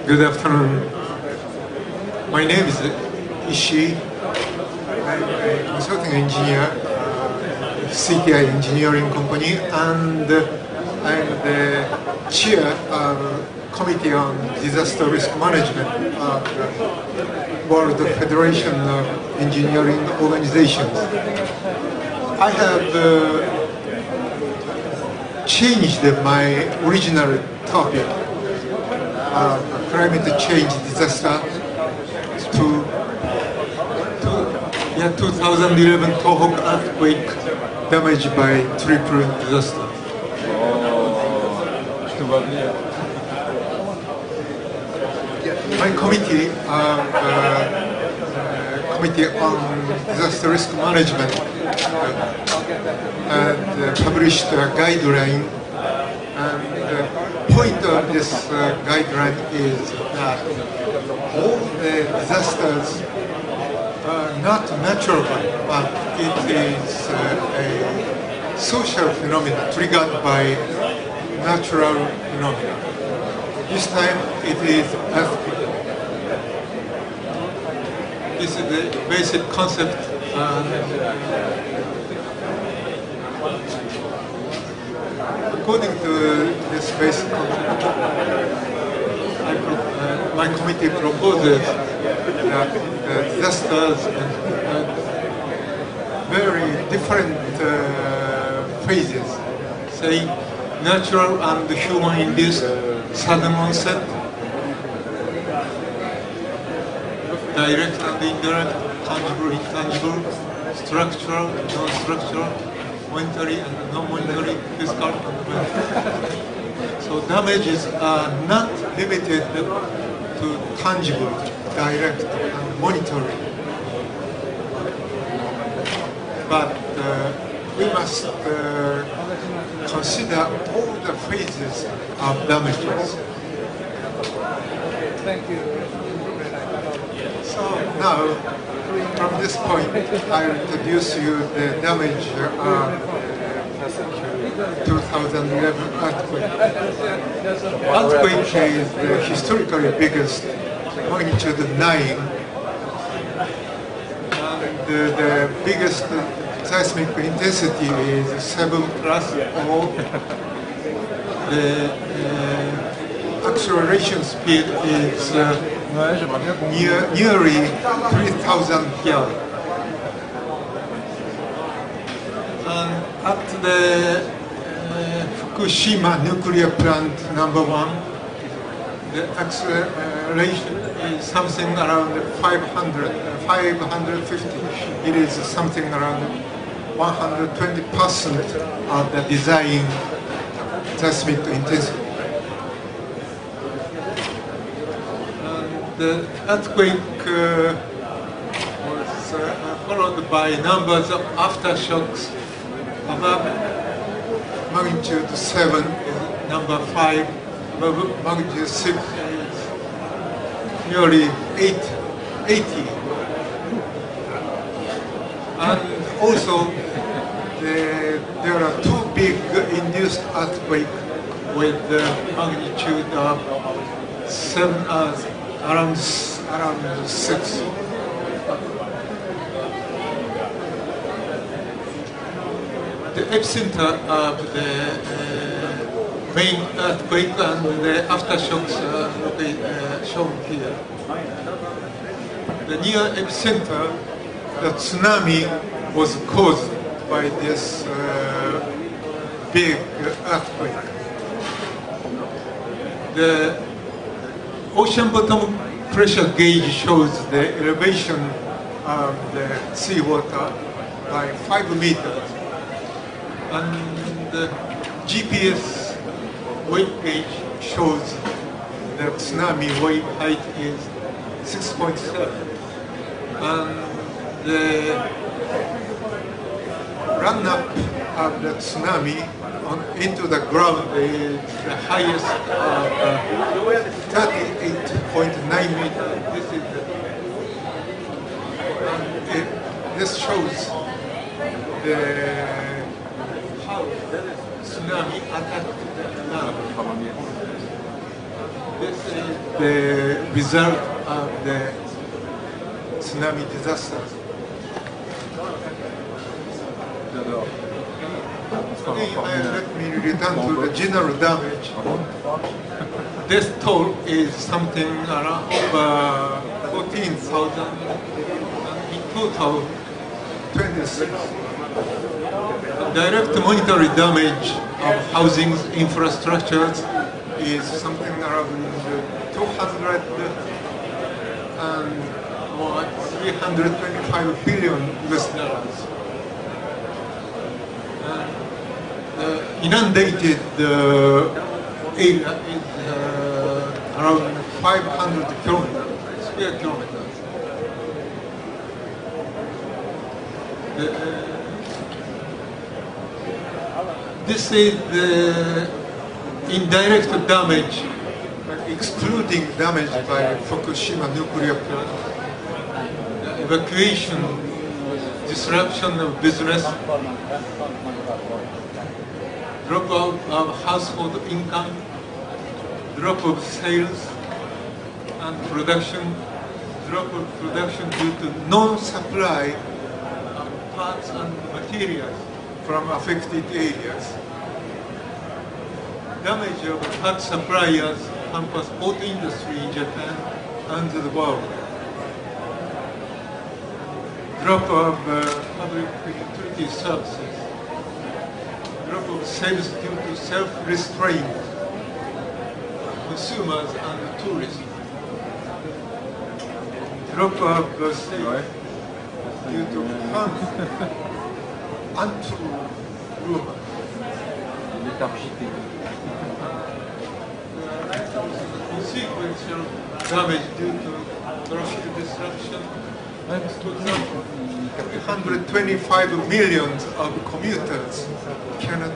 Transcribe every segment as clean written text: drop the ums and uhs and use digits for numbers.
Good afternoon. My name is Ishii. I'm a consulting engineer, CTI engineering company, and I'm the chair of Committee on Disaster Risk Management of the World Federation of Engineering Organizations. I have changed my original topic of climate change disaster to 2011 Tohoku earthquake damaged by triple disaster. My committee on disaster risk management had published a guideline, and the point of this guideline is that all the disasters are not natural, but it is a social phenomenon triggered by natural phenomena. This time it is earthquake. This is the basic concept. According to this basic concept, my committee proposes that disasters and very different phases, say natural and human-induced sudden onset, direct and indirect, tangible, intangible, structural, non-structural, monetary and non-monetary, physical and mental. So damages are not limited to tangible, direct and monetary. But we must consider all the phases of damages. Thank you. So now, from this point, I will introduce you the damage of 2011 earthquake. Earthquake is the historically biggest, magnitude 9, and the biggest seismic intensity is 7 plus, or the acceleration speed is nearly 3,000 yards. And at the Fukushima nuclear plant number 1, the acceleration is something around 550. It is something around 120% of the design seismic intensity. The earthquake was followed by numbers of aftershocks above magnitude 7, number 5, above magnitude 6 is nearly 80. And also there are 2 big induced earthquakes with the magnitude of 7, around 6. The epicenter of the main earthquake and the aftershocks are shown here. The near epicenter, the tsunami was caused by this big earthquake. The ocean bottom pressure gauge shows the elevation of the seawater by 5 meters. And the GPS wave gauge shows the tsunami wave height is 6.7. And the run-up of the tsunami into the ground is the highest of 38.9 meters. This shows how the tsunami attacked the land. This is the result of the tsunami disaster. Let me return to the general damage. This toll is something around over 14,000, in total 26. Direct monetary damage of housing infrastructures is something around 200 and 325 billion US dollars. Inundated area is around 500 square kilometers. This is the indirect damage, excluding damage by Fukushima nuclear plant, the evacuation, disruption of business, drop of household income, drop of sales and production, drop of production due to non-supply of parts and materials from affected areas. Damage of parts suppliers hampers both industry in Japan and the world. Drop of public utility services. Drop of sales due to self-restraint, consumers and tourists. Drop of sales due to untrue rumors. Consequential damage due to traffic disruption. 325 million of commuters cannot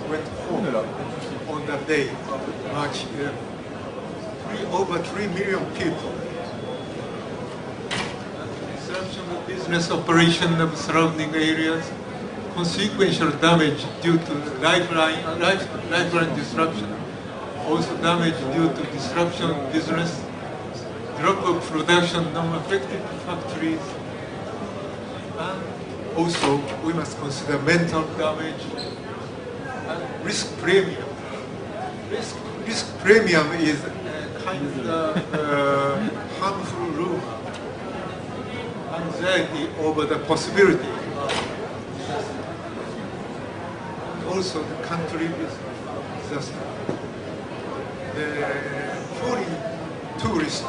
went home on that day of March 11. Over 3 million people. Disruption of business operation of surrounding areas. Consequential damage due to lifeline disruption. Also damage due to disruption of business. Drop of production, non-affected factories, and also we must consider mental damage and risk premium. Risk premium is a kind of harmful rumor, anxiety over the possibility of disaster. Also the country disaster. The foreign tourists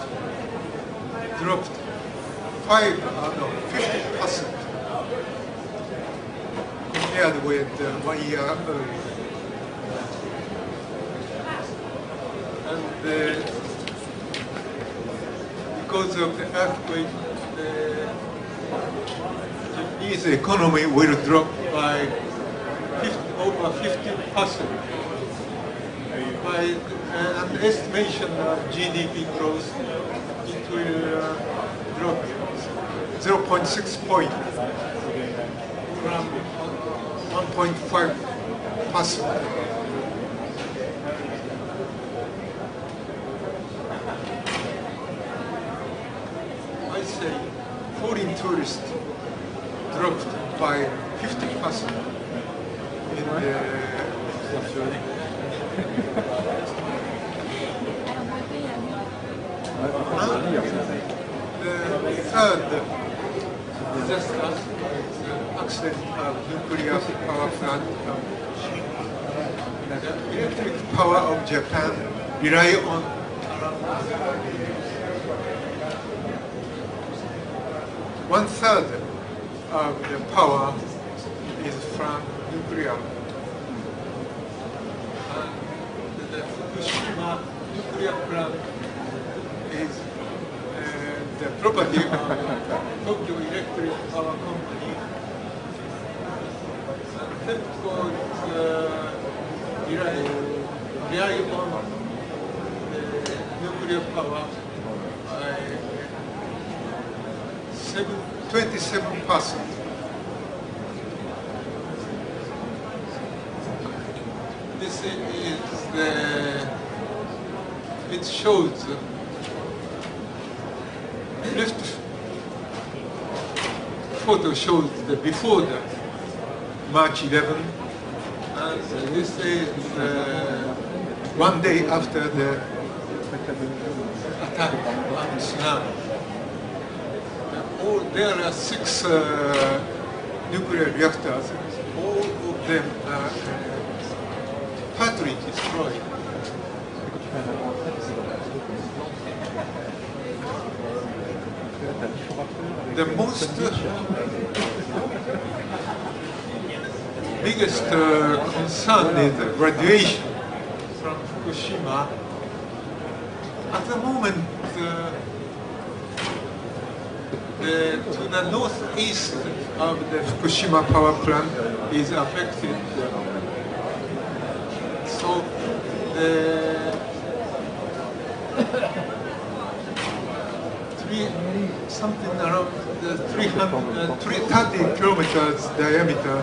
dropped 50% compared with 1 year earlier. And because of the earthquake, the Japanese economy will drop by over 50%. By an estimation of GDP growth, it will drop 0.6 point from 1.5%. I say foreign tourists dropped by 50% in the the third disaster is the accident of nuclear power plant. The electric power of Japan rely on one third of the power is from nuclear. And the Fukushima nuclear plant is the property of Tokyo Electric Power Company. And TEPCO rely on the nuclear power by 27%. This is the it shows left photo shows the before the March 11, and this is one day after the attack on tsunami. There are 6 nuclear reactors. All of them are partly destroyed. The most biggest concern is radiation from Fukushima. At the moment, to the northeast of the Fukushima power plant is affected. So something around the 330 kilometers diameter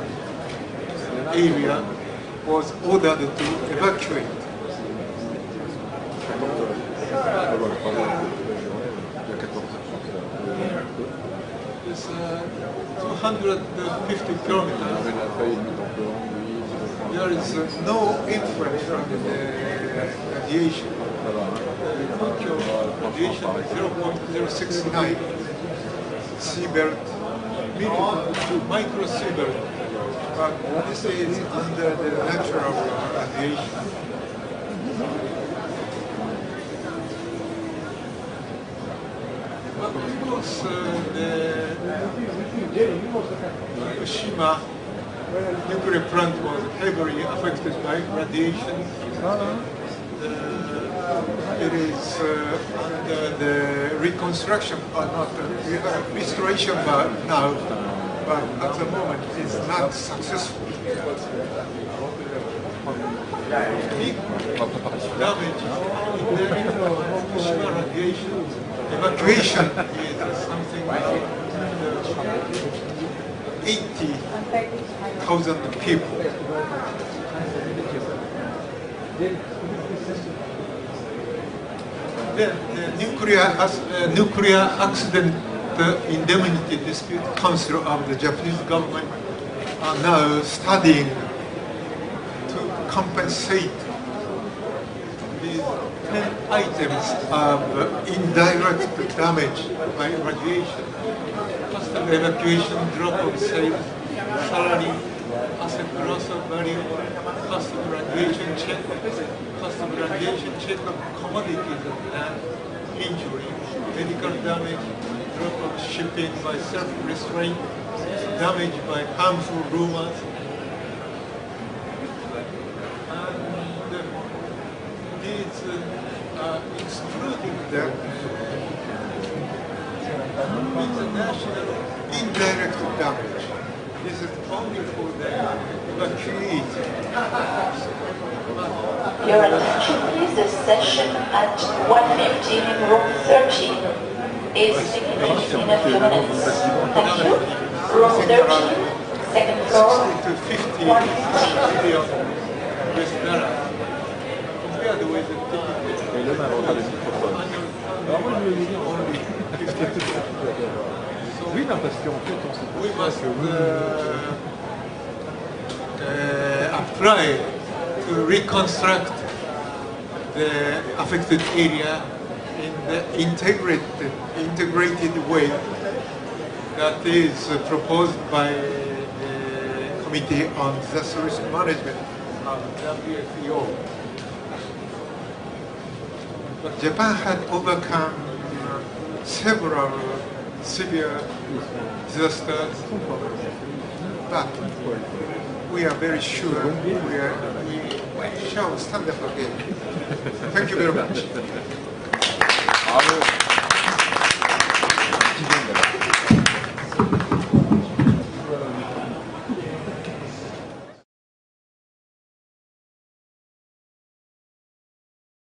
area was ordered to evacuate. It's 250 kilometers. There is no influence from the radiation. Radiation is 0.069 seabelt, micro seabelt, but this is under the natural radiation. But of course, the Fukushima nuclear plant was heavily affected by radiation. It is under the reconstruction, or not restoration now, but at the moment it's not successful. Big damage in the Fukushima radiation. Evacuation is something like 80,000 people. The nuclear accident indemnity dispute council of the Japanese government are now studying to compensate these 10 items of indirect damage by radiation: cost of evacuation, drop of sales, salary, asset loss of value, cost of radiation check, cost of radiation check of commodities and injury, medical damage, drop of shipping by self-restraint, damage by harmful rumors, and these are excluding the international indirect damage. This is only for the evacuees. Your attention please, the session at 1:15 in room 13 is finished in a few minutes. Thank you. Room 13, second floor, 50 million US dollars. Compared with the only 50. Oui, non, parce qu'en fait, on sait We must apply to reconstruct the affected area in the integrated way that is proposed by the Committee on Disaster Risk Management of WFEO. But Japan had overcome several severe disasters, but we are very sure we shall stand up again. Thank you very much.